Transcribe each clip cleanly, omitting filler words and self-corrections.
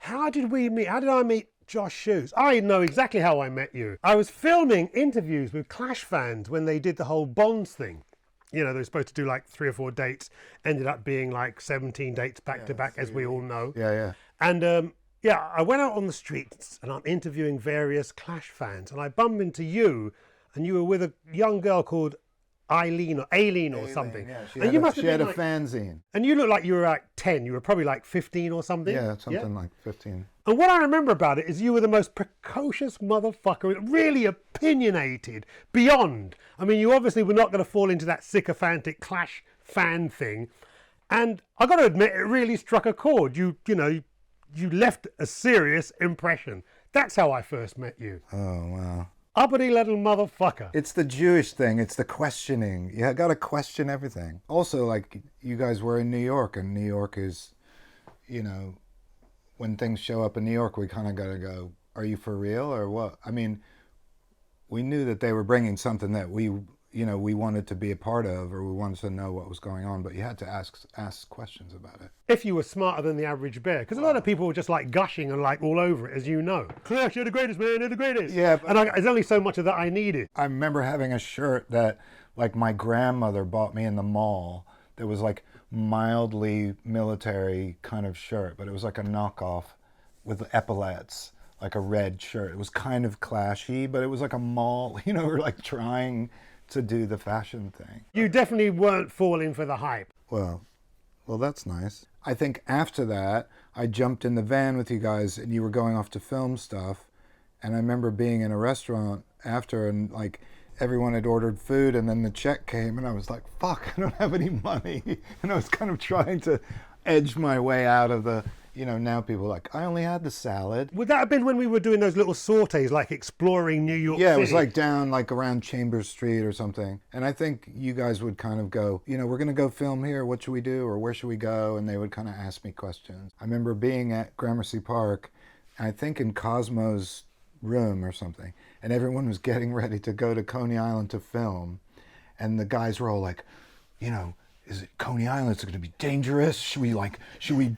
How did we meet? How did I meet Josh Cheuse? I know exactly how I met you. I was filming interviews with Clash fans when they did the whole Bonds thing. You know, they were supposed to do like 3 or 4 dates, ended up being like 17 dates back to back, as we all know. Yeah, yeah. And yeah, I went out on the streets and I'm interviewing various Clash fans, and I bumped into you, and you were with a young girl called Aileen or something. Yeah, and you must have she had been a like, fanzine. and you looked like you were like 10. You were probably like 15 or something. Yeah, something like 15. And what I remember about it is you were the most precocious motherfucker, really opinionated, beyond. I mean, you obviously were not going to fall into that sycophantic Clash fan thing. And I got to admit, it really struck a chord. You left a serious impression. That's how I first met you. Oh, wow. Uppity little motherfucker. It's the Jewish thing. It's the questioning. You got to question everything. Also, like, you guys were in New York, and New York is, you know, when things show up in New York, we kind of got to go, are you for real or what? I mean, we knew that they were bringing something that we wanted to be a part of, or we wanted to know what was going on, but you had to ask questions about it. If you were smarter than the average bear, because a lot of people were just like gushing and like all over it, as you know. Clash, you're the greatest, man, you're the greatest. Yeah. And there's only so much of that I needed. I remember having a shirt that, like, my grandmother bought me in the mall that was like mildly military kind of shirt, but it was like a knockoff with epaulets, like a red shirt. It was kind of clashy, but it was like a mall, you know, we're like trying to do the fashion thing. You definitely weren't falling for the hype. Well, that's nice. I think after that, I jumped in the van with you guys and you were going off to film stuff. And I remember being in a restaurant after, and like everyone had ordered food, and then the check came and I was like, fuck, I don't have any money. And I was kind of trying to edge my way out of the, you know, now people are like, I only had the salad. Would that have been when we were doing those little sorties, like exploring New York City? Yeah, it was like down like around Chambers Street or something. And I think you guys would kind of go, you know, we're going to go film here. What should we do? Or where should we go? And they would kind of ask me questions. I remember being at Gramercy Park, I think in Cosmo's room or something, and everyone was getting ready to go to Coney Island to film. And the guys were all like, you know, is it Coney Island? Is it going to be dangerous? Should we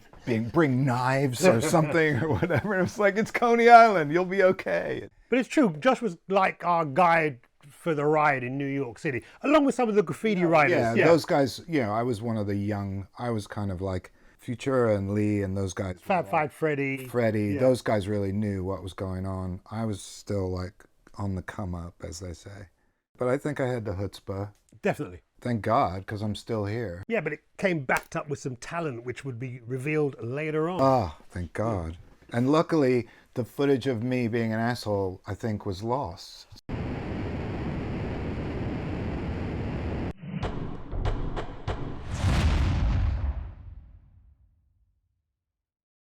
bring knives or something or whatever? And it was like, it's Coney Island, you'll be okay. But it's true, Josh was like our guide for the ride in New York City, along with some of the graffiti writers. Yeah, those guys, you know, I was one of the young, I was kind of like Futura and Lee and those guys. Fab Five Freddy. Yeah. Those guys really knew what was going on. I was still like on the come up, as they say. But I think I had the chutzpah. Definitely. Thank God, because I'm still here. Yeah, but it came backed up with some talent, which would be revealed later on. Ah, thank God. And luckily, the footage of me being an asshole, I think, was lost.